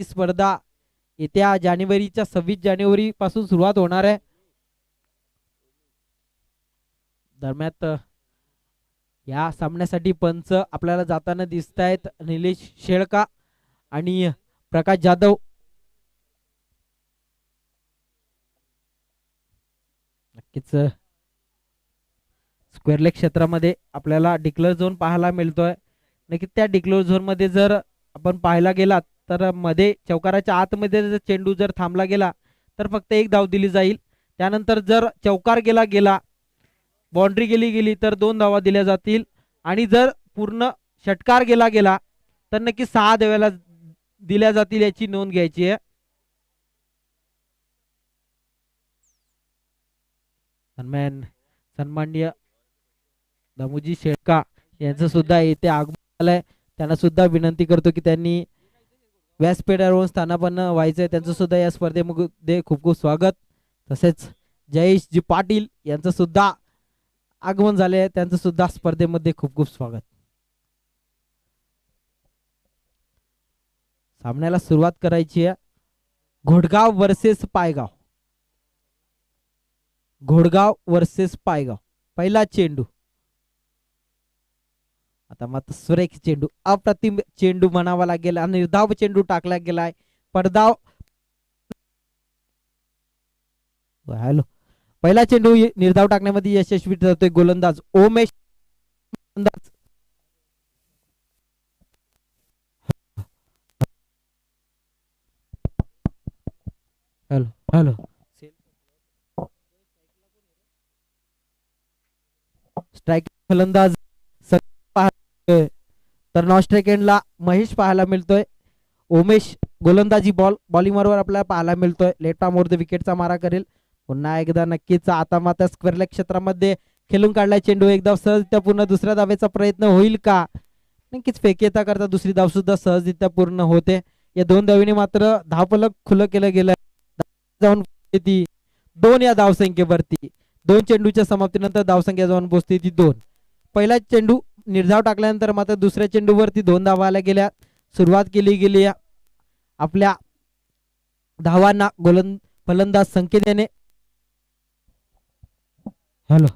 ही स्पर्धा येत्या 26 जानेवारी पासून सुरुवात होणार आहे. दरम्यान या सामन्यासाठी पंच आपल्याला जाताना दिसत आहेत निलेश शेळका आणि प्रकाश जाधव. नक्कीच स्क्वेअर लेग क्षेत्रामध्ये आपल्याला डिक्लेअर झोन पाहायला मिळतोय. नक्की त्या डिक्लेअर झोन मध्ये जर आपण पाहायला गेलात तर मध्ये चौकाराच्या आतमध्ये जर चेंडू जर थांबला गेला तर फक्त एक धाव दिली जाईल. त्यानंतर जर चौकार गेला बाउंड्री गेली तर 2 धावा दिल्या जातील आणि जर पूर्ण षटकार गेला तर नक्की 6 धावा दिल्या जातील याची नोंद घ्यायची आहे. सन्माननीय दामोजी शेळका यांचं सुद्धा येथे आगमन झालंय. त्यांना सुद्धा विनंती करतो की त्यांनी व्यासपीठावरून स्थानापन्न व्हायचंय. त्यांचं सुद्धा या स्पर्धेमध्ये खूप खूप स्वागत. तसेच जयेशजी पाटील यांचं सुद्धा आगमन झाले. त्यांचं सुद्धा स्पर्धेमध्ये खूप खूप स्वागत. सामन्याला सुरुवात करायची आहे. घोडगाव वर्सेस पायगाव. घोडगाव वर्सेस पायगाव. पहिला चेंडू. आता मात्र सुरेख चेंडू, अप्रतिम चेंडू म्हणावा लागेल आणि निर्धाव चेंडू टाकला गेलाय. पडदाव. हॅलो. पहिला चेंडू निर्धाव टाकण्यामध्ये यशस्वी ठरतोय गोलंदाज उमेश. Hello hello. स्ट्राईक फलंदाज तर नॉन स्ट्राईक एंडला महेश पाहायला मिळतोय. उमेश गोलंदाजी बॉलिंग वर आपल्याला पाहायला मिळतोय. लेफ्ट आर्म वर विकेटचा मारा करेल. पुन्हा एकदा नक्कीच आता मात्र स्क्वेअर लेग क्षेत्रामध्ये खेळून काढलाय चेंडू. एक धाव सहजरित्या पूर्ण. दुसऱ्या धावेचा प्रयत्न होईल का? नक्कीच फेकेता करता दुसरी धाव सुद्धा सहजरित्या पूर्ण होते. या 2 धावीने मात्र धावफलक खुलं केलं गेलं जाऊन ती 2 या धावसंख्येवरती. 2 चेंडूच्या समाप्तीनंतर धावसंख्या जाऊन पोहोचते ती 2. पहिला चेंडू निर्धाव टाकल्यानंतर मात्र दुसऱ्या चेंडूवरती 2 धावा आल्या गेल्या. सुरुवात केली गेली आपल्या धावांना फलंदाज संकेत याने. हॅलो.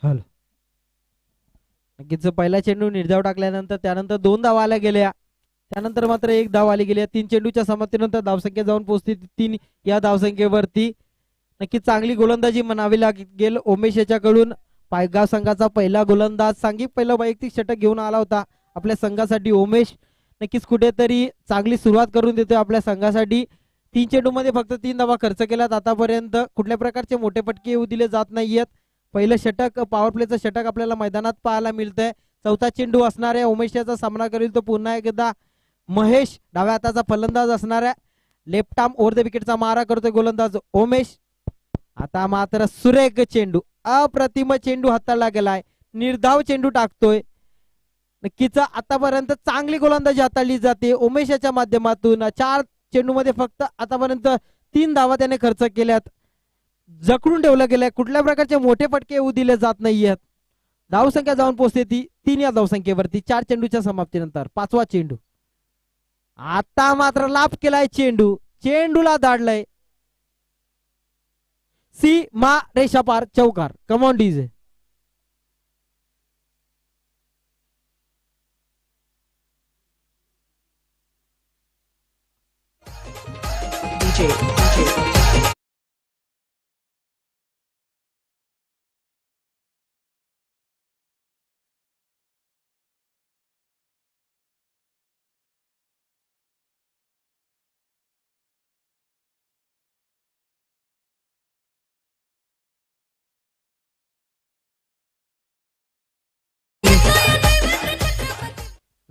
हॅलो. नक्कीच पहिला चेंडू निर्धाव टाकल्यानंतर त्यानंतर 2 धावा आल्या गेल्या. त्यानंतर मात्र 1 धाव आली गेली. 3 चेंडूच्या समाप्तीनंतर धावसंख्या जाऊन पोहोचते 3 या धावसंख्येवरती. नक्की चांगली गोलंदाजी म्हणावी लागेल उमेश याच्याकडून. पायगाव संघाचा पहिला गोलंदाज सांघिक पहिला वैयक्तिक षटक घेऊन आला होता आपल्या संघासाठी उमेश. नक्कीच कुठेतरी चांगली सुरुवात करून देतोय आपल्या संघासाठी. 3 चेंडू मध्ये फक्त 3 धावा खर्च केल्यात आतापर्यंत. कुठल्या प्रकारचे मोठे फटके येऊ दिले जात नाहीयेत. पहिलं षटक पॉवर प्लेचं षटक आपल्याला मैदानात पाहायला मिळतंय. चौथा चेंडू असणाऱ्या उमेश याचा सामना करेल तो पुन्हा एकदा महेश. डाव्या हाताचा फलंदाज असणाऱ्या लेफ्ट आर्म ओव्हर द विकेटचा मारा करतोय गोलंदाज उमेश. आता मात्र सुरेख चेंडू, अप्रतिम चेंडू हाताळला गेलाय. निर्धाव चेंडू टाकतोय. नक्कीच आतापर्यंत चांगली गोलंदाजी हाताळली जाते उमेशाच्या माध्यमातून. 4 चेंडू मध्ये फक्त आतापर्यंत 3 धावा त्याने खर्च केल्यात. जखडून ठेवलं गेलंय. कुठल्या प्रकारचे मोठे फटके येऊ दिले जात नाहीयेत. धावसंख्या जाऊन पोहोचते ती 3 या धावसंख्येवरती 4 चेंडूच्या समाप्तीनंतर. 5वा चेंडू. आता मात्र लाभ केलाय चेंडू. चेंडूला दाडलंय. मा रेषा पार चौकार. Come on DJ. DJ.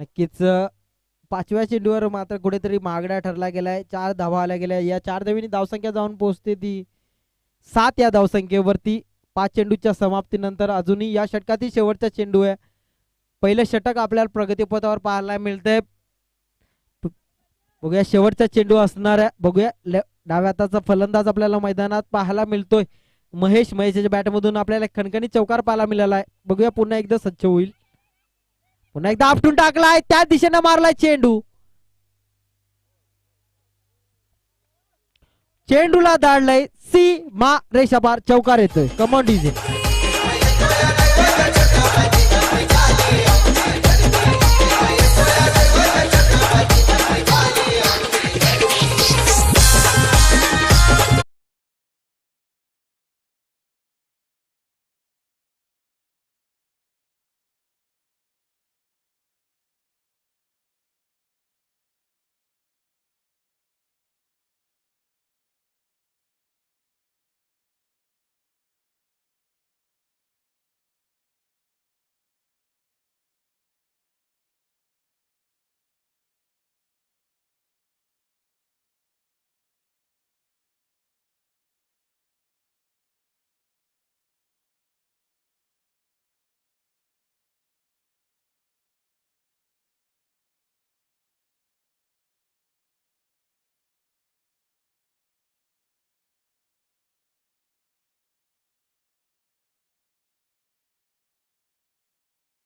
नक्कीच पाचव्या चेंडूवर मात्र कुठेतरी मागडा ठरला गेलाय. 4 धावा आल्या गेल्या. या 4 धावींनी धावसंख्या जाऊन पोहोचते ती 7 या धावसंख्येवरती. 5 चेंडूच्या समाप्तीनंतर अजूनही या षटकातील शेवटचा चेंडू आहे. पहिलं षटक आपल्याला प्रगतीपथावर पाहायला मिळतंय. बघूया शेवटचा चेंडू असणार आहे. बघूया डाव्या हाताचा फलंदाज आपल्याला मैदानात पाहायला मिळतोय. महेशच्या बॅटमधून आपल्याला खणखणी चौकार पाहायला मिळाला आहे. बघूया पुन्हा एकदा सज्ज होईल. पुन्हा एकदा आपटून टाकलाय. त्या दिशेने मारलाय चेंडू. चेंडूला दाडलंय. मा रेषापार चौकार येतोय. Come on DJ.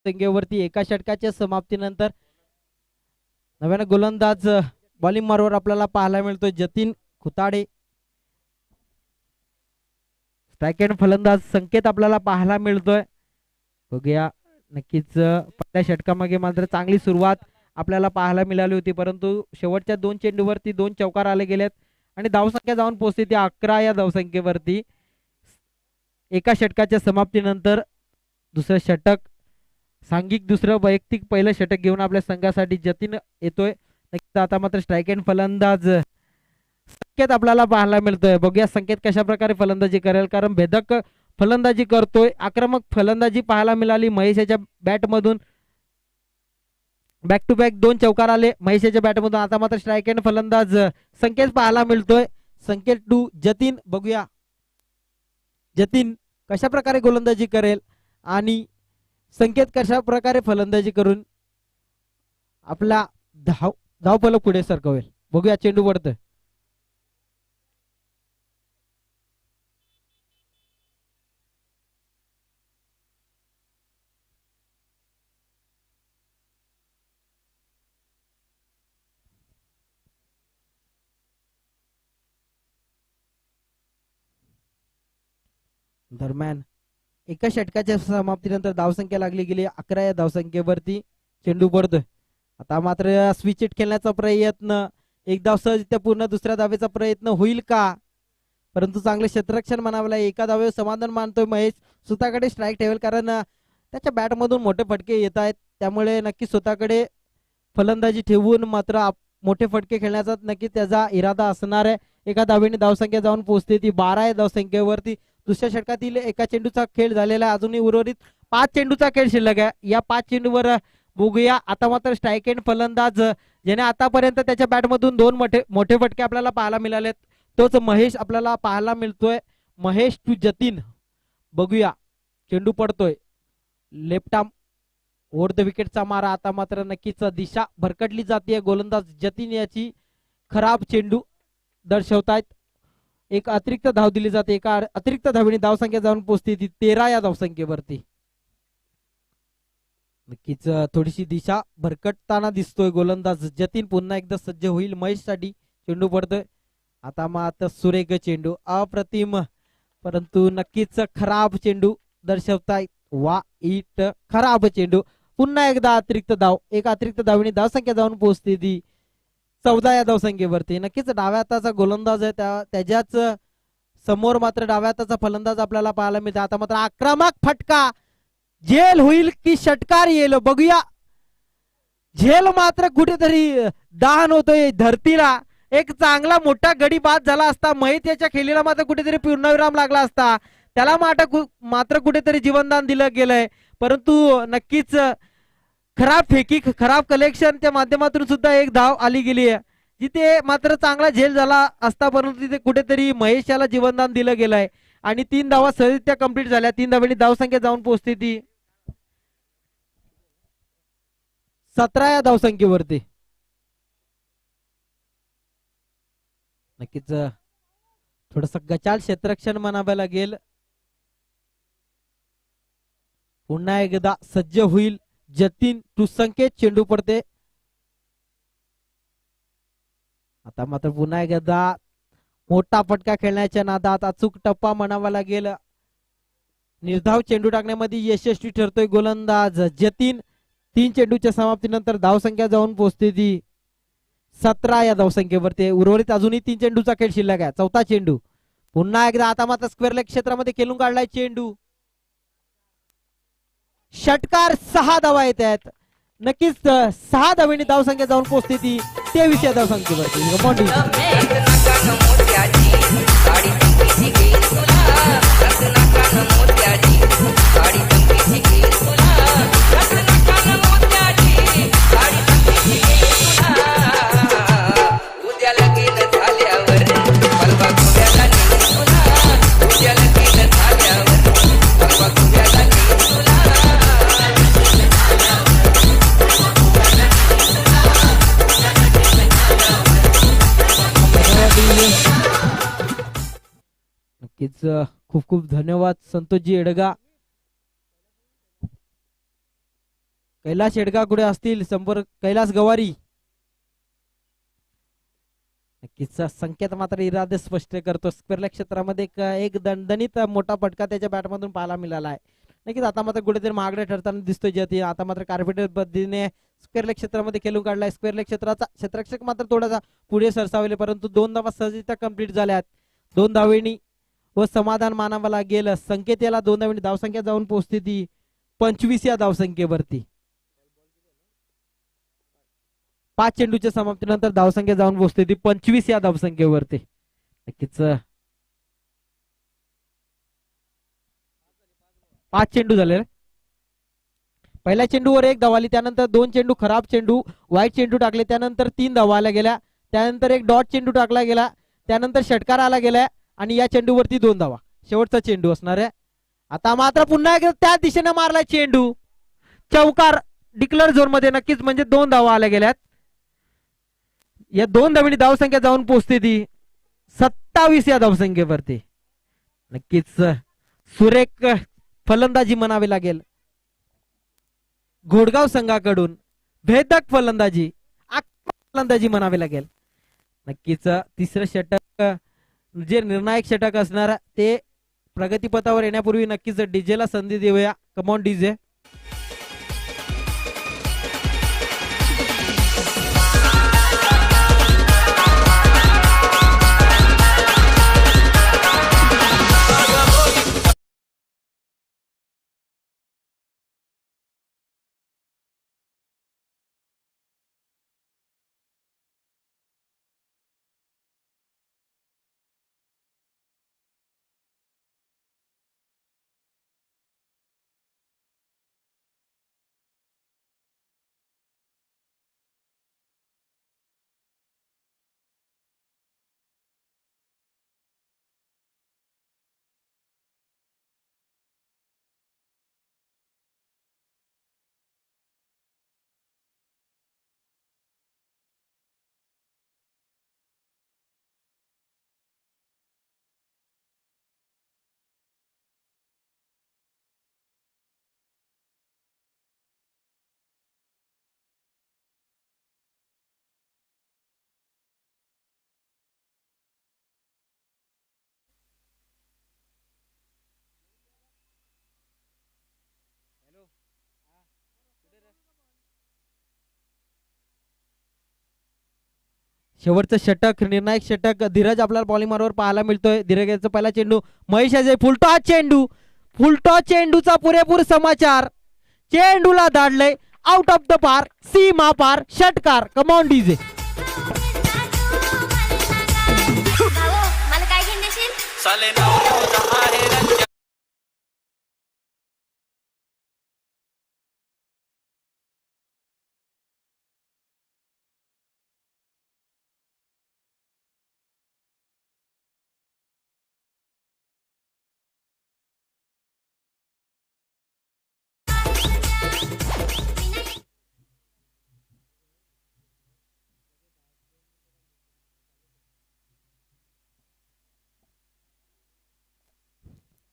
संख्येवरती एका षटकाच्या समाप्तीनंतर नव्यानं गोलंदाज बॉलिंग मार्गावर आपल्याला पाहायला मिळतोय जतीन खुताडे. स्ट्राईक एंड फलंदाज संकेत आपल्याला पाहायला मिळतोय. बघूया नक्कीच पहिल्या षटकामागे मात्र चांगली सुरुवात आपल्याला पाहायला मिळाली होती, परंतु शेवटच्या 2 चेंडूवरती 2 चौकार आले गेलेत आणि धावसंख्या जाऊन पोहोचते ती 11 या धावसंख्येवरती. एका षटकाच्या समाप्तीनंतर दुसरं षटक सांघिक दुसरं वैयक्तिक पहिलं षटक घेऊन आपल्या संघासाठी जतीन येतोय. नक्कीच आता मात्र स्ट्राईक एंड फलंदाज संकेत आपल्याला पाहायला मिळतोय. बघूया संकेत कशा प्रकारे फलंदाजी करेल, कारण भेदक फलंदाजी करतोय. आक्रमक फलंदाजी पाहायला मिळाली महेशच्या बॅटमधून. बॅक टू बॅक 2 चौकार आले महेशच्या बॅटमधून. आता मात्र स्ट्राईक एंड फलंदाज संकेत पाहायला मिळतोय. संकेत टू जतीन. बघूया जतीन कशा प्रकारे गोलंदाजी करेल आणि संकेत कशा प्रकारे फलंदाजी करून आपला धावफलक पुढे सरकवेल. बघूया चेंडू पडतोय. दरम्यान एका षटकाच्या समाप्तीनंतर धावसंख्या लागली गेली 11 या धावसंख्येवरती. चेंडू पडतोय. आता मात्र स्विच हिट खेळण्याचा प्रयत्न, एक धाव सहजरित्या पूर्ण दुसऱ्या धावेचा प्रयत्न होईल का, परंतु चांगले क्षेत्ररक्षण म्हणावं. एका धावेवर समाधान मानतोय महेश. स्वतःकडे स्ट्राईक ठेवेल, कारण त्याच्या बॅटमधून मोठे फटके येत आहेत, त्यामुळे नक्की स्वतःकडे फलंदाजी ठेवून मात्र मोठे फटके खेळण्याचा नक्की त्याचा इरादा असणार आहे. एका धावेने धावसंख्या जाऊन पोहोचते ती 12 या धावसंख्येवरती. दुसऱ्या षटकातील एका चेंडूचा खेळ झालेला आहे. अजूनही उर्वरित 5 चेंडूचा खेळ शिल्लक आहे. या 5 चेंडूवर बघूया आता मात्र स्ट्राईक एंड फलंदाज ज्याने आतापर्यंत त्याच्या बॅटमधून 2 मोठे फटके आपल्याला पाहायला मिळालेत, तोच महेश आपल्याला पाहायला मिळतोय. महेश टू जतीन. बघूया चेंडू पडतोय. लेफ्ट आर्म ओव्हर द विकेटचा मारा. आता मात्र नक्कीच दिशा भरकटली जाते. गोलंदाज जतीन याची खराब चेंडू दर्शवतायत. एक अतिरिक्त धाव दिली जाते. एका अतिरिक्त धावेने धावसंख्या जाऊन पोहोचते ती 13 या धावसंख्येवरती. नक्कीच थोडीशी दिशा भरकटताना दिसतोय. गोलंदाज जतीन पुन्हा एकदा सज्ज होईल महेश साठी. चेंडू पडतोय. आता मात्र सुरेख चेंडू, अप्रतिम, परंतु नक्कीच खराब चेंडू दर्शवतायत. वाईट खराब चेंडू. पुन्हा एकदा अतिरिक्त धाव. एक अतिरिक्त धावेने धावसंख्या जाऊन पोहोचते ती 14 या धावसंख्येवरती. नक्कीच डाव्या हाताचा गोलंदाज आहे, त्याच्याच समोर मात्र डाव्या हाताचा फलंदाज आपल्याला पाहायला मिळतो. आता मात्र आक्रमक फटका. झेल होईल की षटकार येईल, बघूया. झेल मात्र कुठेतरी दाहन होतोय धरतीला. एक चांगला मोठा गडी बाद झाला असता. महेश याच्या खेळीला मात्र कुठेतरी पूर्णविराम लागला असता. त्याला मात्र कुठेतरी जीवनदान दिलं गेलंय, परंतु नक्कीच खराब फेकी खराब कलेक्शनच्या माध्यमातून सुद्धा एक धाव आली गेली आहे, जिथे मात्र चांगला झेल झाला असता, परंतु तिथे कुठेतरी महेश याला जीवनदान दिलं गेलं आहे आणि 3 धावा सहजरित्या कंप्लीट झाल्या. 3 धावांनी धावसंख्या जाऊन पोहोचते ती 17 या धावसंख्येवरती. नक्कीच थोडस गचाल क्षेत्ररक्षण म्हणावं लागेल. पुन्हा एकदा सज्ज होईल जतीन टू संकेत. चेंडू पडते आता मात्र पुन्हा एकदा मोठा फटका खेळण्याच्या नादात अचूक टप्पा म्हणावा लागेल. निर्धाव चेंडू टाकण्यामध्ये यशस्वी ठरतोय गोलंदाज जतीन. 3 चेंडूच्या समाप्तीनंतर धावसंख्या जाऊन पोहोचते ती 17 या धावसंख्येवरती. उर्वरित अजूनही 3 चेंडूचा खेळ शिल्लक आहे. चौथा चेंडू पुन्हा एकदा आता मात्र स्क्वेअर लेग क्षेत्रामध्ये खेळून काढलाय चेंडू. षटकार 6 धावा येत आहेत. नक्कीच 6 धावांनी धावसंख्या जाऊन पोहोचते ती 23 या धावसंख्येवरती. नक्कीच खूप खूप धन्यवाद संतोषजी एडगा. कैलास एडगा कुठे असतील संपर्क कैलास गवारी. नक्कीच संकेत मात्र इरादे स्पष्ट करतो. स्क्वेअर लेग क्षेत्रामध्ये एक दणदणीत मोठा फटका त्याच्या बॅटमधून पाहायला मिळाला आहे. नक्कीच आता मात्र कुठेतरी महागडे ठरताना दिसतोय ज्याती. आता मात्र कार्पेटर पद्धतीने स्क्वेअर लेग क्षेत्रामध्ये खेळून काढलाय. स्क्वेअर लेग क्षेत्राचा क्षेत्ररक्षक मात्र थोडासा पुढे सरसावले, परंतु 2 धावा सहजरित्या कंप्लीट झाल्यात. 2 धावेनी व समाधान मानावं लागेल. संकेत याला 2 धावेनी धावसंख्या जाऊन पोहोचते ती 25 या धावसंख्येवरती. 5 चेंडूच्या समाप्तीनंतर धावसंख्या जाऊन पोहोचते ती 25 या धावसंख्येवरती. नक्कीच 5 चेंडू झाले. पहिल्या चेंडूवर 1 धाव आली, त्यानंतर 2 चेंडू खराब चेंडू वाईट चेंडू टाकले, त्यानंतर 3 धावा आल्या गेल्या, त्यानंतर 1 डॉट चेंडू टाकला गेला, त्यानंतर षटकार आला गेला आणि या चेंडूवरती 2 धावा. शेवटचा चेंडू असणार आहे. आता मात्र पुन्हा एकदा त्या दिशेने मारलाय चेंडू. चौकार डिक्लेअर झोन मध्ये. नक्कीच म्हणजे 2 धावा आल्या गेल्यात. या 2 धावांनी धावसंख्या जाऊन पोहोचते ती 27 या धावसंख्येवरती. नक्कीच सुरेख फलंदाजी म्हणावी लागेल घोडगाव संघाकडून. भेदक फलंदाजी फलंदाजी म्हणावी लागेल. नक्कीच तिसरं षटक जे निर्णायक षटक असणार ते प्रगतीपथावर येण्यापूर्वी नक्कीच डीजेला संधी देऊया. Come on DJ. शेवटचं षटक निर्णायक षटक धीरज आपल्याला बॉलिंग मारवर पाहायला मिळतोय. धीरजचा पहिला चेंडू महेश अजय फुलटॉस चेंडूचा पुरेपूर समाचार. चेंडूला धाडलंय आउट ऑफ द पार, सीमा पार, षटकार. Come on DJ. मला काय घेऊन देशील?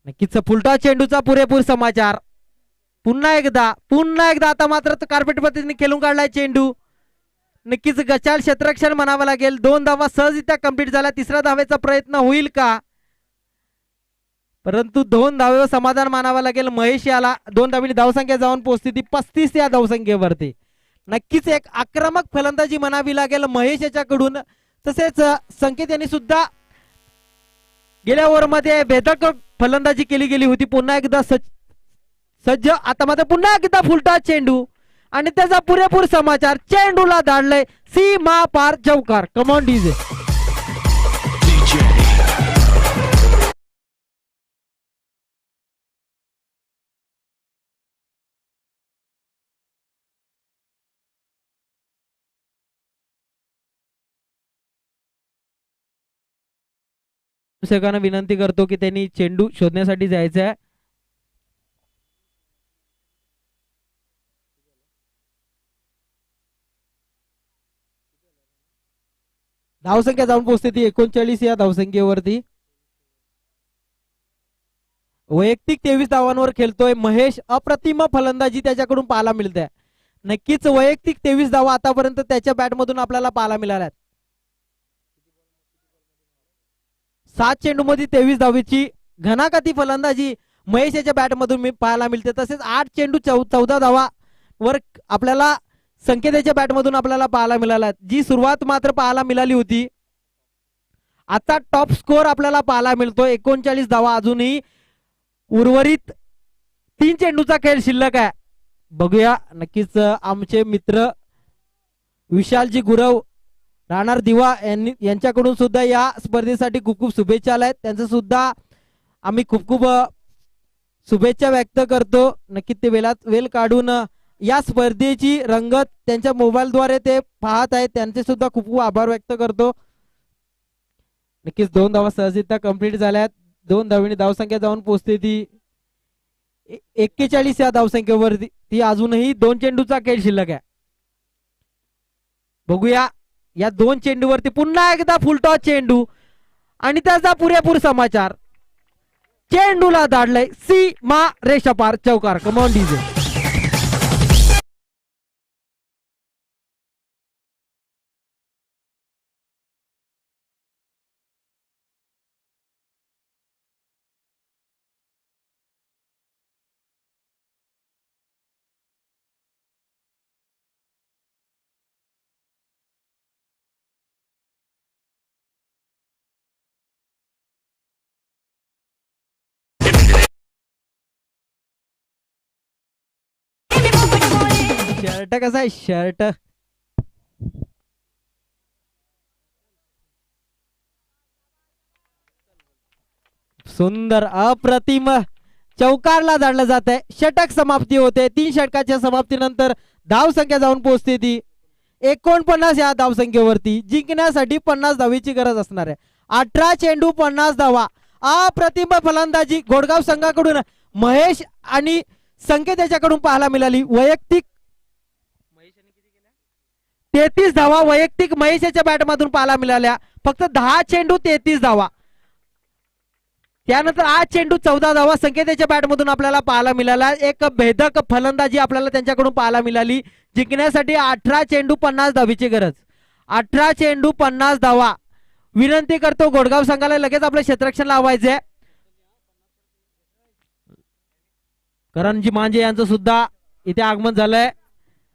नक्कीच फुलटॉस चेंडूचा पुरेपूर समाचार. पुन्हा एकदा आता मात्र कार्पेट पद्धतीने खेळून काढलाय चेंडू. नक्कीच गचाल क्षेत्ररक्षण म्हणावं लागेल. 2 धावा सहजरित्या कंप्लीट झाल्या. तिसऱ्या धावेचा प्रयत्न होईल का, परंतु 2 धावेवर समाधान मानावं लागेल. महेश याला 2 धावेची धावसंख्या जाऊन पोहोचते ती 35 या धावसंख्येवरती. नक्कीच एक आक्रमक फलंदाजी म्हणावी लागेल महेश याच्याकडून. तसेच संकेत यांनी सुद्धा गेल्या ओव्हरमध्ये भेदक फलंदाजी केली गेली होती. पुन्हा एकदा सज्ज आता मात्र पुन्हा एकदा फुलटॉस चेंडू आणि त्याचा पुरेपूर समाचार. चेंडूला धाडलंय सीमा पार चौकार. Come on DJ. प्रेक्षकांना विनंती करतो की त्यांनी चेंडू शोधण्यासाठी जायचं आहे. धावसंख्या जाऊन पोहोचते ती 39 या धावसंख्येवरती. वैयक्तिक 23 धावांवर खेळतोय महेश. अप्रतिम फलंदाजी त्याच्याकडून पाहायला मिळते. नक्कीच वैयक्तिक 23 धावा आतापर्यंत त्याच्या बॅटमधून आपल्याला पाहायला मिळाल्या. 7 चेंडू मध्ये 23 धावेची घणाघाती फलंदाजी महेश याच्या बॅटमधून पाहायला मिळते. तसेच 8 चेंडू 14 धावा वर आपल्याला संकेताच्या बॅटमधून आपल्याला पाहायला मिळाला. जी सुरुवात मात्र पाहायला मिळाली होती, आता टॉप स्कोर आपल्याला पाहायला मिळतो. 39 धावा. अजूनही उर्वरित 3 चेंडूचा खेळ शिल्लक आहे. बघूया. नक्कीच आमचे मित्र विशालजी गुरव राहणार दिवा यांच्याकडून सुद्धा या स्पर्धेसाठी खूप खूप शुभेच्छा आल्या आहेत. त्यांचं सुद्धा आम्ही खूप खूप शुभेच्छा व्यक्त करतो. नक्कीच ते वेळ काढून या स्पर्धेची रंगत त्यांच्या मोबाईलद्वारे ते पाहत आहेत. त्यांचे सुद्धा खूप खूप आभार व्यक्त करतो. नक्कीच 2 धावा सहजरित्या कंप्लीट झाल्यात. 2 धावांनी धावसंख्या जाऊन पोहोचते ती 41 या धावसंख्येवरती. ती अजूनही 2 चेंडूचा खेळ शिल्लक आहे. बघूया. या 2 चेंडूवरती पुन्हा एकदा फुलटॉस चेंडू आणि त्याचा पुरेपूर समाचार. चेंडूला धाडलंय सीमा रेषापार चौकार. Come on DJ. शर्ट कसा आहे शर्ट. सुंदर अप्रतिम चौकारला धाडलं जात आहे. षटक समाप्ती होते. 3 षटकाच्या समाप्तीनंतर धाव संख्या जाऊन पोहोचते ती 49 या धावसंख्येवरती. जिंकण्यासाठी 50 धावेची गरज असणार आहे. 18 चेंडू 50 धावा. अप्रतिम फलंदाजी घोडगाव संघाकडून महेश आणि संकेत याच्याकडून पाहायला मिळाली. वैयक्तिक 33 धावा वैयक्तिक महेशच्या बॅटमधून पाहायला मिळाल्या. फक्त 10 चेंडू 33 धावा. त्यानंतर 8 चेंडू 14 धावा संकेताच्या बॅटमधून आपल्याला पाहायला मिळाला. एक भेदक फलंदाजी आपल्याला त्यांच्याकडून पाहायला मिळाली. जिंकण्यासाठी 18 चेंडू 50 धावीची गरज. 18 चेंडू 50 धावा. विनंती करतो घोडगाव संघाला लगेच आपलं क्षेत्ररक्षण लावायचंय. करणजी मांजे यांचं सुद्धा इथे आगमन झालंय.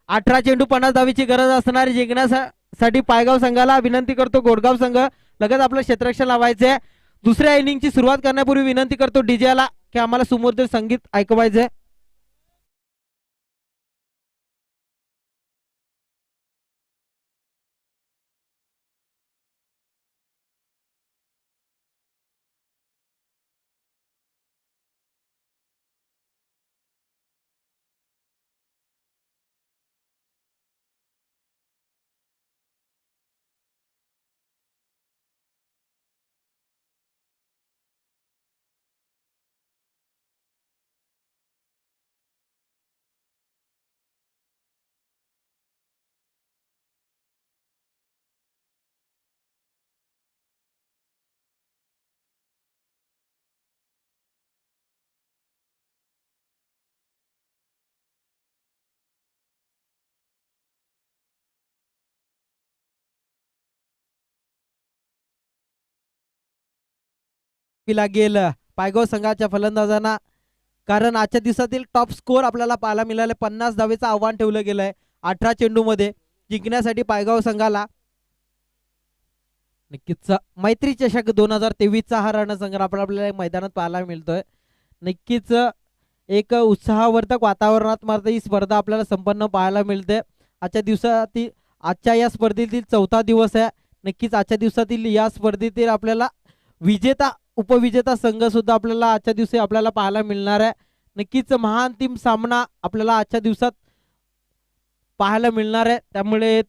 18 चेंडू 50 धावीची गरज असणारी जिंकण्यासाठी पायगाव संघाला विनंती करतो घोडगाव संघ लगेच आपलं क्षेत्ररक्षण लावायचंय. दुसऱ्या इनिंगची सुरुवात करण्यापूर्वी विनंती करतो डीजेला की आम्हाला सुमधुर संगीत ऐकवायचंय. लागेल पायगाव संघाच्या फलंदाजांना, कारण आजच्या दिवसातील टॉप स्कोर आपल्याला पाहायला मिळाले. 50 धावेचं आव्हान ठेवलं गेलंय 18 चेंडू मध्ये जिंकण्यासाठी पायगाव संघाला. नक्कीच मैत्री चषक 2023चा हा रणसंग्राम आपल्याला मैदानात पाहायला मिळतोय. नक्कीच एक उत्साहवर्धक वातावरणात मात्र ही स्पर्धा आपल्याला संपन्न पाहायला मिळते. आजच्या या स्पर्धेतील 4था दिवस आहे. नक्कीच आजच्या दिवसातील या स्पर्धेतील आपल्याला विजेता उपविजेता संघ सुद्धा आपल्याला आजच्या दिवशी आपल्याला पाहायला मिळणार आहे. नक्कीच महाअंतिम सामना आपल्याला आजच्या दिवसात पाहायला मिळणार आहे. त्यामुळे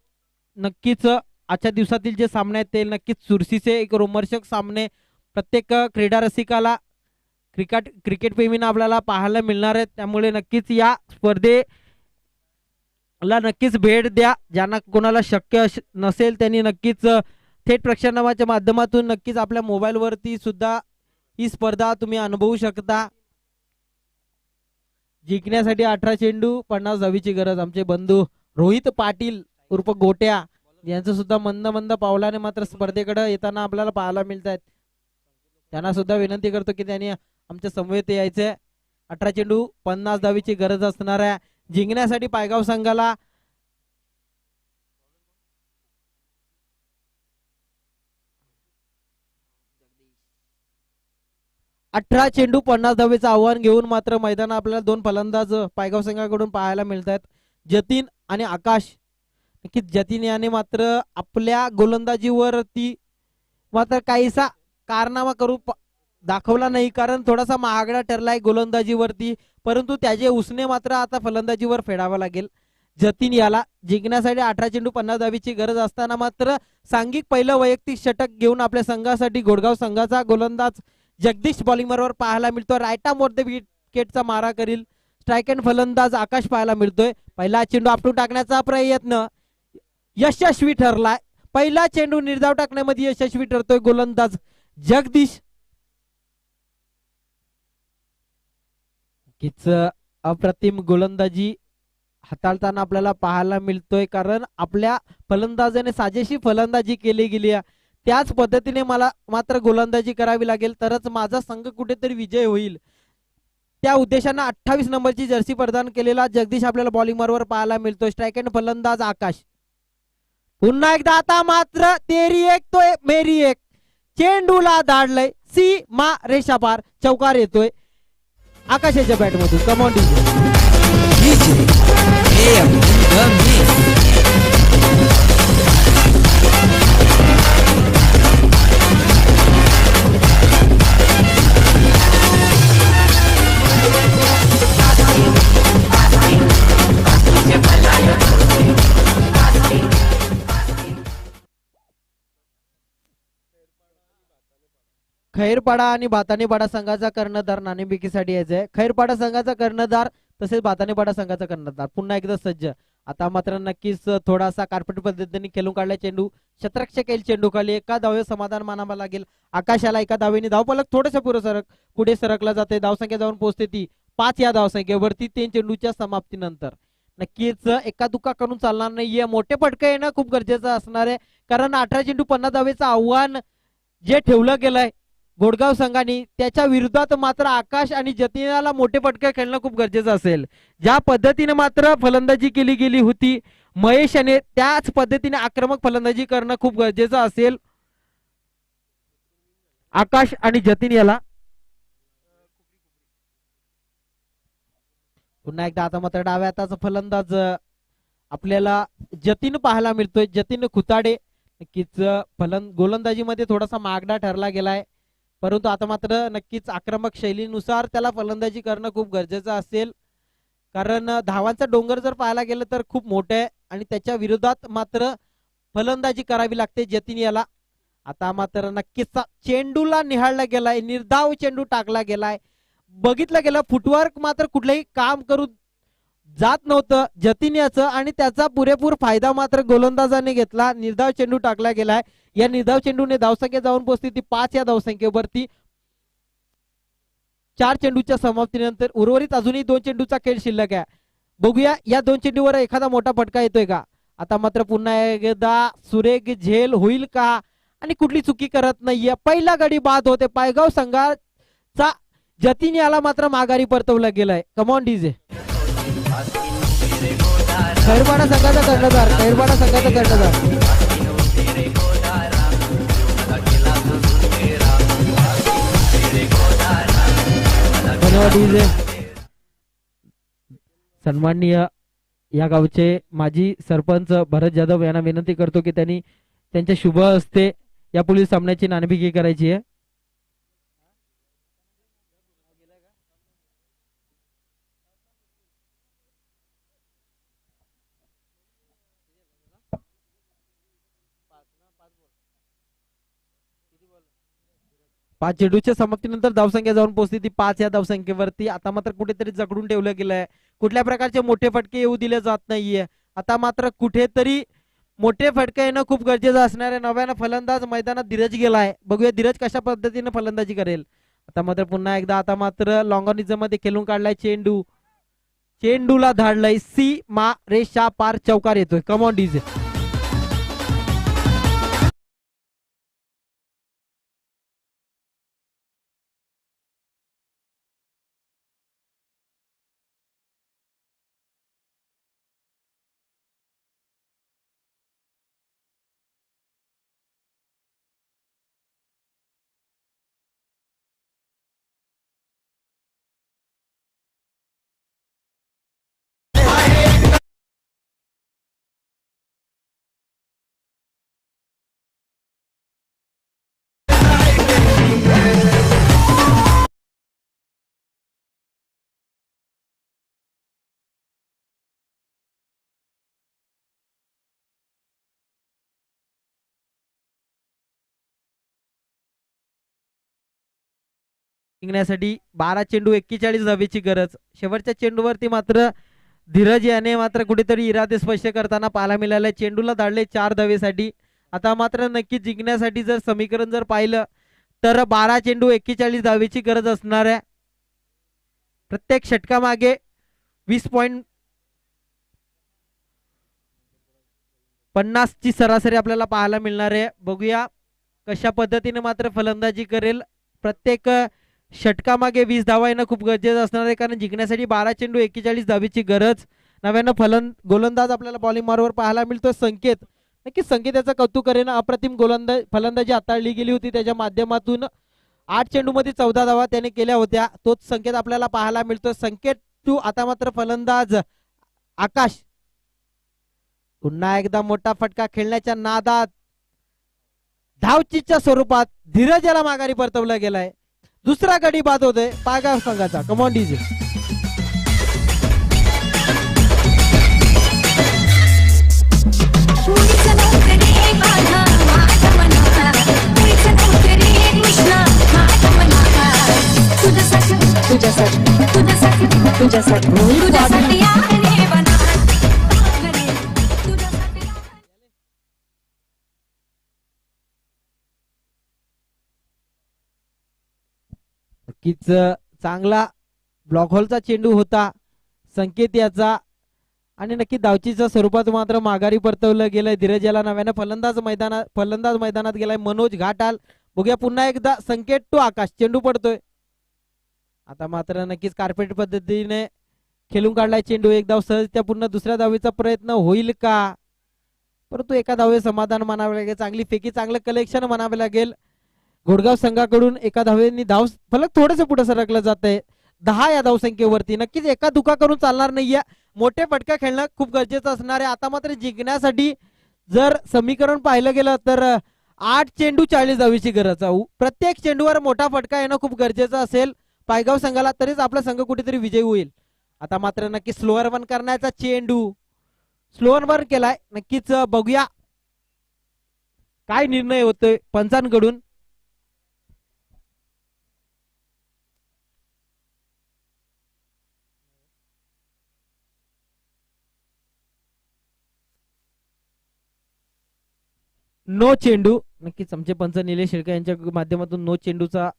नक्कीच आजच्या दिवसातील जे सामने आहेत ते नक्कीच चुरशीचे एक रोमहर्षक सामने प्रत्येक क्रीडा रसिकाला क्रिकेट प्रेमींना आपल्याला पाहायला मिळणार आहेत. त्यामुळे नक्कीच या स्पर्धेला नक्कीच भेट द्या. ज्यांना कोणाला शक्य नसेल त्यांनी नक्कीच थेट प्रक्षेपणाच्या माध्यमातून नक्कीच आपल्या मोबाईल वरती सुद्धा ही स्पर्धा तुम्ही अनुभवू शकता. जिंकण्यासाठी 18 चेंडू 50 धावीची गरज. आमचे बंधू रोहित पाटील उर्फ गोट्या यांचं सुद्धा मंद मंद पावलाने मात्र स्पर्धेकडे येताना आपल्याला पाहायला मिळत आहेत. त्यांना सुद्धा विनंती करतो की त्यांनी आमच्या समवेत यायचंय. 18 चेंडू 50 धावीची गरज असणार आहे जिंकण्यासाठी पायगाव संघाला. 18 चेंडू 50 धावेचं आव्हान घेऊन मात्र मैदान आपल्याला 2 फलंदाज पायगाव संघाकडून पाहायला मिळत आहेत, जतीन आणि आकाश. नक्कीच जतीन याने मात्र आपल्या गोलंदाजीवरती मात्र काहीसा कारनामा करू दाखवला नाही, कारण थोडासा महागडा ठरलाय गोलंदाजीवरती, परंतु त्याचे उसने मात्र आता फलंदाजीवर फेडावा लागेल. जतीन याला जिंकण्यासाठी 18 चेंडू 50 धावीची गरज असताना मात्र सांघिक पहिलं वैयक्तिक षटक घेऊन आपल्या संघासाठी गोडगाव संघाचा गोलंदाज जगदीश बॉलिंगवर पाहायला मिळतोय. रायटा मोर द विकेटचा मारा करील स्ट्राईक अँड फलंदाज आकाश पाहायला मिळतोय. पहिला चेंडू आपटून टाकण्याचा प्रयत्न यशस्वी ठरलाय. पहिला चेंडू निर्धाव टाकण्यामध्ये यशस्वी ठरतोय गोलंदाज जगदीश. अप्रतिम गोलंदाजी हाताळताना आपल्याला पाहायला मिळतोय, कारण आपल्या फलंदाजाने साजेशी फलंदाजी केली गेली आहे त्याच पद्धतीने मला मात्र गोलंदाजी करावी लागेल तरच माझा संघ कुठेतरी विजय होईल. त्या उद्देशाने 28 नंबरची जर्सी प्रदान केलेला जगदीश आपल्याला बॉलिंग मारवर पाहायला मिळतोय. स्ट्राईक अँड फलंदाज आकाश. पुन्हा एकदा आता मात्र तेरी एक तो मेरी एक चेंडूला धाडलंय सीमा रेषा पार, चौकार येतोय आकाशाच्या बॅटमधून. कमॉन खैरपाडा आणि भातानेपाडा संघाचा कर्णधार नाणेफेकीसाठी यायचंय. खैरपाडा संघाचा कर्णधार तसेच भातानेपाडा संघाचा कर्णधार पुन्हा एकदा सज्ज. आता मात्र नक्कीच थोडासा कार्पेट पद्धतीने खेळून काढलाय चेंडू. शतरक्षक येईल चेंडू खाली. एका धावे समाधान मानावं लागेल आकाशाला. एका धावेने धावफलक थोडंसं पुढे सरकला जाते. धावसंख्या जाऊन पोहोचते ती 5 या धावसंख्येवरती 3 चेंडूच्या समाप्तीनंतर. नक्कीच एका दुका करून चालणार नाहीये. मोठे फटके येणं खूप गरजेचं असणार आहे, कारण 18 चेंडू 50 धावेचं आव्हान जे ठेवलं गेलंय गोडगाव संघाने त्याच्या विरोधात मात्र आकाश आणि जतीनाला मोठे फटके खेळणं खूप गरजेचं असेल. ज्या पद्धतीने मात्र फलंदाजी केली गेली होती महेश याने त्याच पद्धतीने आक्रमक फलंदाजी करणं खूप गरजेचं असेल आकाश आणि जतीन याला. पुन्हा एकदा आता मात्र डाव्या हाताचा फलंदाज आपल्याला जतीन पाहायला मिळतोय. जतीन खुताडे. नक्कीच गोलंदाजीमध्ये थोडासा मागडा ठरला गेलाय, परंतु आता मात्र नक्कीच आक्रमक शैलीनुसार त्याला फलंदाजी करणं खूप गरजेचं असेल, कारण धावांचा डोंगर जर पाहायला गेलं तर खूप मोठं आहे आणि त्याच्या विरोधात मात्र फलंदाजी करावी लागते जतीन याला. आता मात्र नक्कीच चेंडूला निहाळला गेलाय, निर्धाव चेंडू टाकला गेलाय. बघितलं गेलं फुटवर्क मात्र कुठलंही काम करू जात नव्हतं जतीन याचं आणि त्याचा पुरेपूर फायदा मात्र गोलंदाजाने घेतला. निर्धाव चेंडू टाकला गेलाय. या निर्धाव चेंडूने धावसंख्या जाऊन पोहोचते ती 5 या धावसंख्येवरती. 4 चेंडूच्या समाप्तीनंतर उर्वरित अजूनही 2 चेंडूचा खेळ शिल्लक आहे. बघूया या 2 चेंडूवर एखादा मोठा फटका येतोय का. आता मात्र पुन्हा एकदा सुरेख झेल होईल का आणि कुठली चुकी करत नाहीये. पहिला गडी बाद होते. पायगाव संघाचा जतीन याला मात्र माघारी परतवला गेलाय. Come on DJ. खैरपाडा संघाचा कर्णधार, खैरपाडा संघाचा कर्णधार. धन्यवाद डीजे. सन्माननीय या गावचे माजी सरपंच भरत जाधव यांना विनंती करतो की त्यांनी त्यांच्या शुभ हस्ते या पुढील सामन्याची नाणेफेकी करायची आहे. पाच चेंडूच्या समाप्तीनंतर धावसंख्या जाऊन पोहोचली ती 5 या धावसंख्येवरती. आता मात्र कुठेतरी जकडून ठेवलं गेलंय. कुठल्या प्रकारचे मोठे फटके येऊ दिले जात नाहीये. आता मात्र कुठेतरी मोठे फटके येणं खूप गरजेचं असणार आहे. नव्यानं फलंदाज मैदानात धीरज गेलाय. बघूया धीरज कशा पद्धतीने फलंदाजी करेल. आता मात्र पुन्हा एकदा आता मात्र लॉंगॉनिझम मध्ये खेळून काढलाय चेंडू. चेंडूला धाडलाय सीमा रेषा पार चौकार येतोय. Come on DJ. जिंकण्यासाठी 12 चेंडू 41 धावेची गरज. शेवटच्या चेंडूवरती मात्र धीरज याने मात्र कुठेतरी इरादे स्पष्ट करताना पाहायला मिळाले. चेंडूला धाडले 4 धावेसाठी. आता मात्र नक्की जिंकण्यासाठी जर समीकरण जर पाहिलं तर 12 चेंडू 41 धावेची गरज असणार आहे. प्रत्येक षटकामागे 20.50 ची सरासरी आपल्याला पाहायला मिळणार आहे. बघूया कशा पद्धतीने मात्र फलंदाजी करेल. प्रत्येक षटकामागे 20 धावा येणं खूप गरजेचं असणार आहे, कारण जिंकण्यासाठी 12 चेंडू 41 धावेची गरज. नव्यानं गोलंदाज आपल्याला बॉलिंग मारवर पाहायला मिळतो संकेत. नक्की संकेत याचं कौतुक करेन. अप्रतिम फलंदाजी हाताळली गेली होती त्याच्या माध्यमातून. 8 चेंडू मध्ये 14 धावा त्याने केल्या होत्या. तोच संकेत आपल्याला पाहायला मिळतो. संकेत टू. आता मात्र फलंदाज आकाश. पुन्हा एकदा मोठा फटका खेळण्याच्या नादात धावचीच्या स्वरूपात धीरज याला माघारी परतवला गेलाय. दुसरा गडी बाद होतोय पायगाव संघाचा. Come on DJ. नक्कीच चांगला ब्लॉक होलचा चेंडू होता संकेत याचा, आणि नक्की धावचीच्या स्वरूपात मात्र माघारी परतवलं गेलंय. धीरज याला नव्यानं फलंदाज मैदानात गेलाय मनोज घाटाल. बघूया पुन्हा एकदा संकेत टू आकाश. चेंडू पडतोय. आता मात्र नक्कीच कार्पेट पद्धतीने खेळून काढलाय चेंडू. एक धाव सहज त्या पुन्हा दुसऱ्या धावेचा प्रयत्न होईल का, परंतु एका धावे समाधान मानावे लागेल. चांगली फेकी, चांगलं कलेक्शन म्हणावे लागेल. घोडगाव संघाकडून एका धावेनी धाव फलक थोडंसं पुढे सरकलं जात आहे 10 या धावसंख्येवरती. नक्कीच एका दुखा करून चालणार नाहीये. मोठे फटका खेळणं खूप गरजेचं असणार आहे. आता मात्र जिंकण्यासाठी जर समीकरण पाहिलं गेलं तर 8 चेंडू 40 धावेची गरज. प्रत्येक चेंडूवर मोठा फटका येणं खूप गरजेचं असेल पायगाव संघाला, तरीच आपला संघ कुठेतरी विजयी होईल. आता मात्र नक्की स्लोअर वन करण्याचा चेंडू स्लोअर वन केलाय. नक्कीच बघूया काय निर्णय होतोय पंचांकडून. नो चेंडू. नक्कीच आमचे पंच निलेश शेळके यांच्या माध्यमातून नो चेंडूचा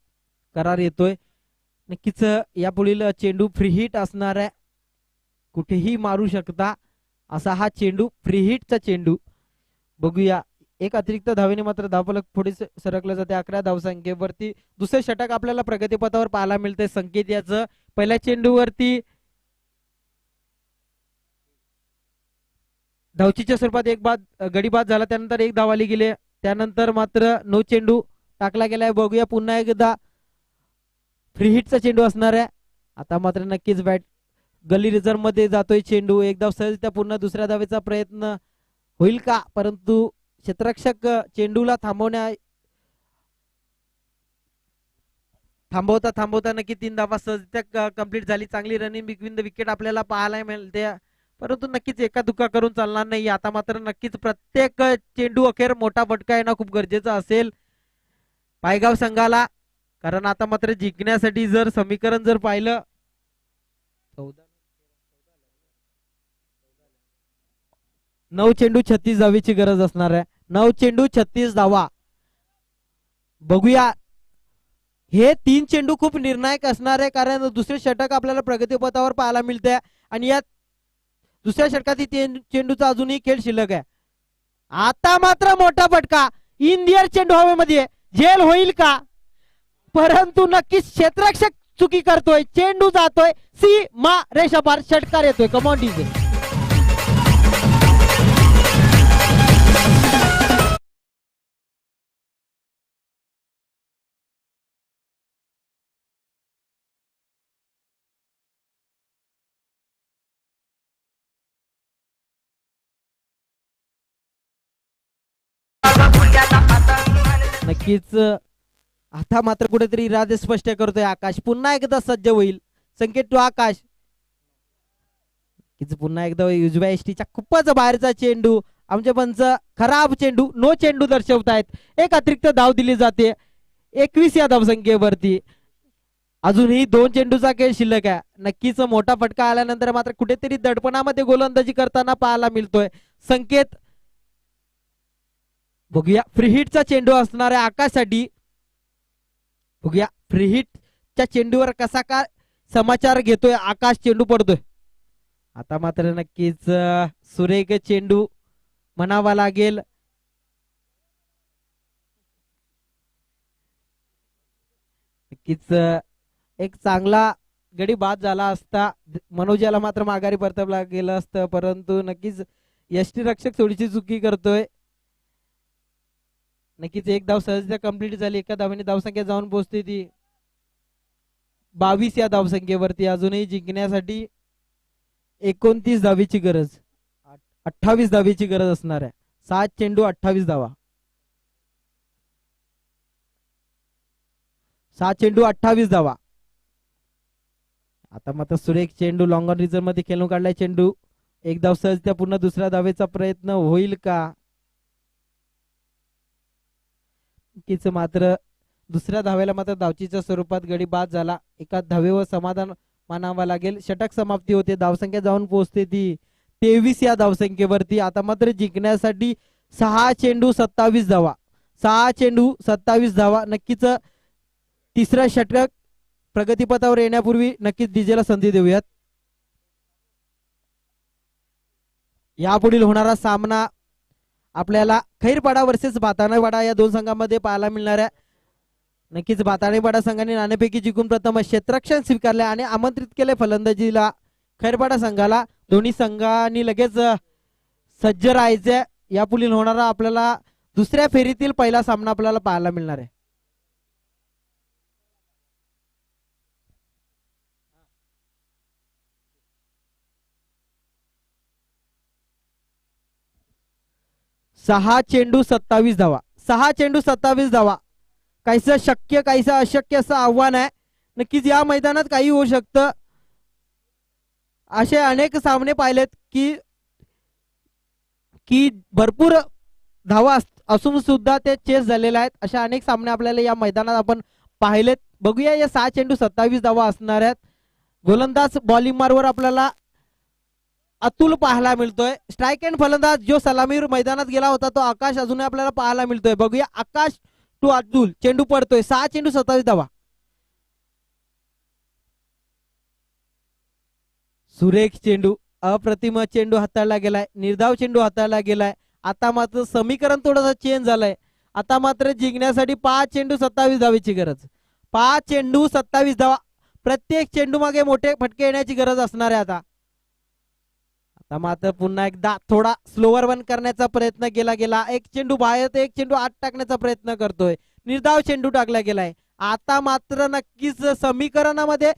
करार येतोय. नक्कीच यापुढील चेंडू फ्री हिट असणार आहे. कुठेही मारू शकता असा हा चेंडू फ्री हिटचा चेंडू. बघूया एक अतिरिक्त धावेने मात्र धावफलक पुढे सरकलं जाते 11 धावसंख्येवरती. दुसरे षटक आपल्याला प्रगतीपथावर पाहायला मिळते संकेत याचं. पहिल्या चेंडूवरती धावचीच्या स्वरूपात एक बाद गडी बाद झाला, त्यानंतर एक धाव आली गेली. त्यानंतर मात्र 9 चेंडू टाकला गेलाय. बघूया पुन्हा एकदा फ्री हिटचा चेंडू असणार आहे. आता मात्र नक्कीच बॅट गली रिझर्व मध्ये जातोय चेंडू. एक धाव सहजरित्या पुन्हा दुसऱ्या धावेचा प्रयत्न होईल का, परंतु क्षेत्ररक्षक चेंडूला थांबवता नक्की 3 धावा सहजरित्या कंप्लीट झाली. चांगली रनिंग बिटवीन द विकेट आपल्याला पाहायला मिळते, परंतु नक्कीच एका दुका करून चालणार नाही. आता मात्र नक्कीच प्रत्येक चेंडू अखेर मोठा फटका येणं खूप गरजेचं असेल पायगाव संघाला, कारण आता मात्र जिंकण्यासाठी जर समीकरण जर पाहिलं 9 चेंडू 36 धावेची गरज असणार आहे. 9 चेंडू 36 धावा. बघूया, हे 3 चेंडू खूप निर्णायक असणार आहे, कारण दुसरे षटक आपल्याला प्रगतीपथावर पाहायला मिळते आणि या दुसऱ्या षटकात 3 चेंडूचा अजूनही खेळ शिल्लक आहे. आता मात्र मोठा फटका इन द एअर चेंडू हवेमध्ये झेल होईल का, परंतु नक्कीच क्षेत्ररक्षक चुकी करतोय. चेंडू जातोय सीमा रेषापार, षटकार येतोय. Come on DJ. नक्कीच आता मात्र कुठेतरी इरादे स्पष्ट करतोय आकाश. पुन्हा एकदा सज्ज होईल संकेत टू आकाश. पुन्हा एकदा उजव्या एसटीच्या खूपच बाहेरचा चेंडू. आमचे पंच खराब चेंडू, 9 चेंडू दर्शवतायत. एक अतिरिक्त धाव दिली जाते 21 या धावसंख्येवरती. अजूनही 2 चेंडूचा खेळ शिल्लक आहे. नक्कीच मोठा फटका आल्यानंतर मात्र कुठेतरी दडपणामध्ये गोलंदाजी करताना पाहायला मिळतोय संकेत. बघूया फ्री हिटचा चेंडू असणार आहे आकाशसाठी. बघूया फ्री हिटच्या चेंडूवर कसा काय समाचार घेतोय आकाश. चेंडू पडतोय. आता मात्र नक्कीच सुरेख चेंडू म्हणावा लागेल. नक्कीच एक चांगला गडी बाद झाला असता, मनोजाला मात्र माघारी परतवला गेलं असतं, परंतु नक्कीच यष्टी रक्षक थोडीशी चुकी करतोय. नक्कीच एक धाव सहजता कंप्लीट झाली. एका धावेने धावसंख्या जाऊन पोहोचते ती 22 या धावसंख्येवरती. अजूनही जिंकण्यासाठी 29 धावेची गरज, 28 धावेची गरज असणार आहे. 7 चेंडू 28 धावा. 7 चेंडू 28 धावा. आता मात्र सुरेख चेंडू लॉंग ऑन रिझर्व मध्ये खेळून काढलाय चेंडू. एक धाव सहजता पुन्हा दुसऱ्या धावेचा प्रयत्न होईल का, मात्र दुसऱ्या धावेला मात्र धावचीच्या स्वरूपात गडी बाद झाला. एका धावेवर समाधान मानावा लागेल. षटक समाप्ती होते. धावसंख्या जाऊन पोहोचते ती 23 या धावसंख्येवरती. आता मात्र जिंकण्यासाठी 6 चेंडू 27 धावा. 6 चेंडू 27 धावा. नक्कीच तिसरा षटक प्रगतीपथावर येण्यापूर्वी नक्कीच डीजेला संधी देऊयात. यापुढील होणारा सामना आपल्याला खैरपाडा वर्सेस भाताणेपाडा या 2 संघांमध्ये पाहायला मिळणार आहे. नक्कीच भाताणेपाडा संघाने नाणेफेकी जिंकून प्रथम क्षेत्ररक्षण स्वीकारले आणि आमंत्रित केले फलंदाजीला खैरपाडा संघाला. दोन्ही संघांनी लगेच सज्ज राहायचे. यापुढील होणारा आपल्याला दुसऱ्या फेरीतील पहिला सामना आपल्याला पाहायला मिळणार आहे. सहा चेंडू 27 धावा. 6 चेंडू 27 धावा. काहीसं शक्य काहीसं अशक्य असं आव्हान आहे. नक्कीच या मैदानात काही होऊ शकतं. असे अनेक सामने पाहिलेत की भरपूर धावा असून सुद्धा ते चेस झालेले आहेत. असे अनेक सामने आपल्याला या मैदानात आपण पाहिलेत. बघूया या 6 चेंडू 27 धावा असणार आहेत. गोलंदाज बॉलिंग मारवर आपल्याला अतुल पाहायला मिळतोय. स्ट्राईक एंड फलंदाज जो सलामीवर मैदानात गेला होता तो आकाश अजूनही आपल्याला पाहायला मिळतोय. बघूया आकाश टू अतुल. चेंडू पडतोय. 6 चेंडू 27 धावा. सुरेख चेंडू, अप्रतिम चेंडू हाताळला गेलाय. निर्धाव चेंडू हाताळला गेलाय. आता मात्र समीकरण थोडंसं चेंज झालंय. आता मात्र जिंकण्यासाठी 5 चेंडू 27 धावेची गरज. 5 चेंडू 27 धावा. प्रत्येक चेंडू मागे मोठे फटके येण्याची गरज असणार आहे आता. आता मात्र पुन्हा एकदा थोडा स्लोवर वन करण्याचा प्रयत्न केला गेला. एक चेंडू बाहेर, एक चेंडू आत टाकण्याचा प्रयत्न करतोय. निर्धाव चेंडू टाकला गेलाय. आता मात्र नक्कीच समीकरणामध्ये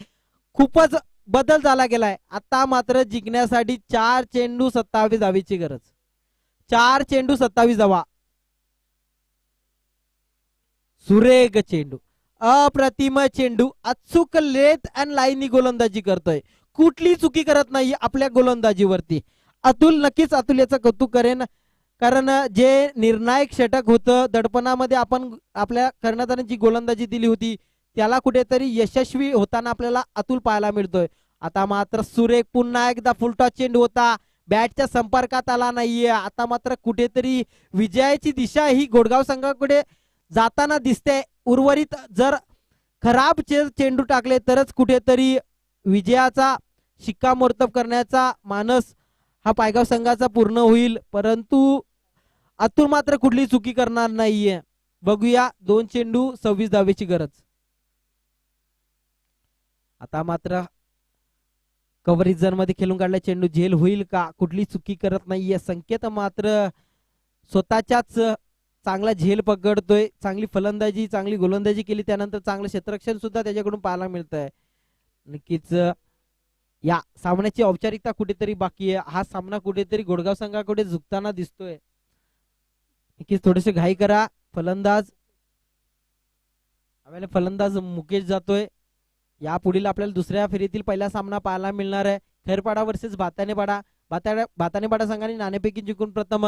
खूपच बदल झाला गेलाय. आता मात्र जिंकण्यासाठी 4 चेंडू 27 धावेची गरज. 4 चेंडू 27 धावा. सुरेख चेंडू, अप्रतिम चेंडू, अचूक लेथ अँड लाईनी गोलंदाजी करतोय. कुठली चुकी करत नाही आपल्या गोलंदाजीवरती. अतुल, नक्कीच अतुल याचं कौतुक करेन, कारण जे निर्णायक षटक होतं दडपणामध्ये आपण आपल्या कर्णधारांनी जी गोलंदाजी दिली होती त्याला कुठेतरी यशस्वी होताना आपल्याला अतुल पाहायला मिळतोय. आता मात्र सुरेख पुन्हा एकदा फुलटॉस चेंडू होता, बॅटच्या संपर्कात आला नाहीये. आता मात्र कुठेतरी विजयाची दिशा ही घोडगाव संघाकडे जाताना दिसते. उर्वरित जर खराब चेंडू टाकले तरच कुठेतरी विजयाचा शिक्कामोर्तब करण्याचा मानस हा पायगाव संघाचा पूर्ण होईल, परंतु अतुल मात्र कुठली चुकी करणार नाहीये. बघूया, 2 चेंडू 26 धावेची गरज. आता मात्र कव्हरेज झोन मध्ये खेळून काढला चेंडू, झेल होईल का? कुठली चुकी करत नाहीये. संकेत मात्र स्वतःच्याच चांगला झेल पकडतोय. चांगली फलंदाजी, चांगली गोलंदाजी केली, त्यानंतर चांगलं क्षेत्ररक्षण सुद्धा त्याच्याकडून पाहायला मिळतंय. नक्कीच या सामन्याची औपचारिकता कुठेतरी बाकी आहे. हा सामना कुठेतरी घोडगाव संघाकडे झुकताना दिसतोय. नक्कीच थोडेसे घाई करा. फलंदाज मुकेश जातोय. या पुढील आपल्याला दुसऱ्या फेरीतील पहिला सामना पाहायला मिळणार आहे. खैरपाडा वर्सेस भातानेपाडा. भातानेपाडा संघाने नाणेफेकी जिंकून प्रथम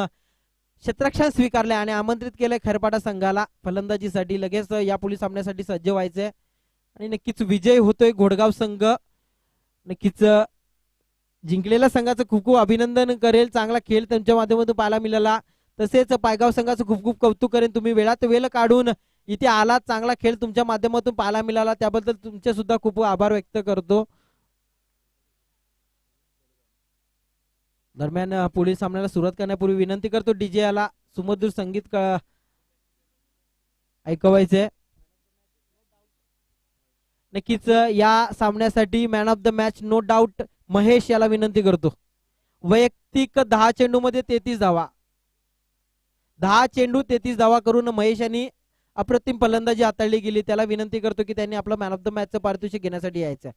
क्षेत्ररक्षण स्वीकारले आणि आमंत्रित केले खैरपाडा संघाला फलंदाजीसाठी. लगेच या पुढील सामन्यासाठी सज्ज व्हायचंय आणि नक्कीच विजय होतोय घोडगाव संघ. नक्कीच जिंकलेल्या संघाचं खूप खूप अभिनंदन करेल. चांगला खेळ त्यांच्या माध्यमातून पाहायला मिळाला. तसेच पायगाव संघाचं खूप खूप कौतुक करेन. तुम्ही वेळात वेळ काढून इथे आलात, चांगला खेळ तुमच्या माध्यमातून पाहायला मिळाला, त्याबद्दल तुमचे सुद्धा खूप आभार व्यक्त करतो. दरम्यान पुढील सामन्याला सुरुवात करण्यापूर्वी विनंती करतो डीजे याला सुमधुर संगीत ऐकवायचे. नक्कीच या सामन्यासाठी man of the match no doubt Mahesh याला विनंती करतो. वैयक्तिक 10 चेंडू मध्ये 33 धावा. 10 चेंडू 33 धावा करून महेश यांनी अप्रतिम फलंदाजी हाताळली गेली. त्याला विनंती करतो की त्यांनी आपलं मॅन ऑफ द मॅचचं पारितोषिक घेण्यासाठी यायचं.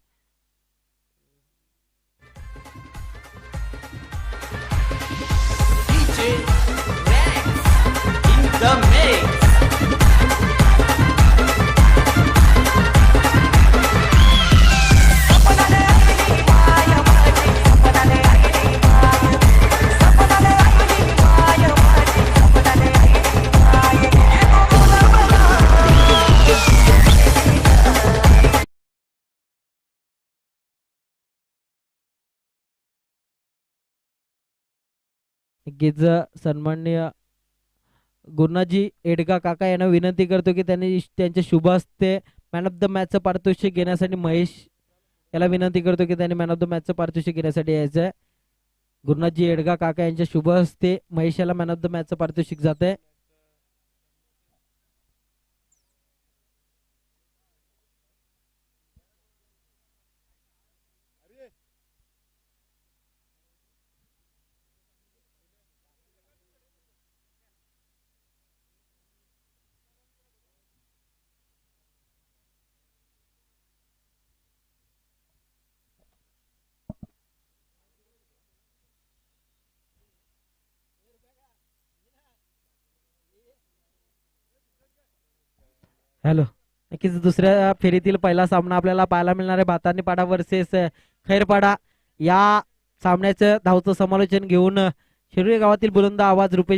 नक्कीच सन्माननीय गुरुनाजी एडगा काका यांना विनंती करतो की त्यांनी त्यांच्या शुभ हस्ते मॅन ऑफ द मॅचचं पारितोषिक घेण्यासाठी महेश याला विनंती करतो की त्यांनी मॅन ऑफ द मॅचचं पारितोषिक घेण्यासाठी यायचं आहे. गुरुनाजी एडगा काका यांच्या शुभ हस्ते महेश याला मॅन ऑफ द मॅचचं पारितोषिक जात आहे. हॅलो, नक्कीच दुसऱ्या फेरीतील पहिला सामना आपल्याला पाहायला मिळणार आहे. भातानेपाडा वर्सेस खैरपाडा. या सामन्याचं धावचं समालोचन घेऊन शिरुळे गावातील बुलंद आवाज रुपेश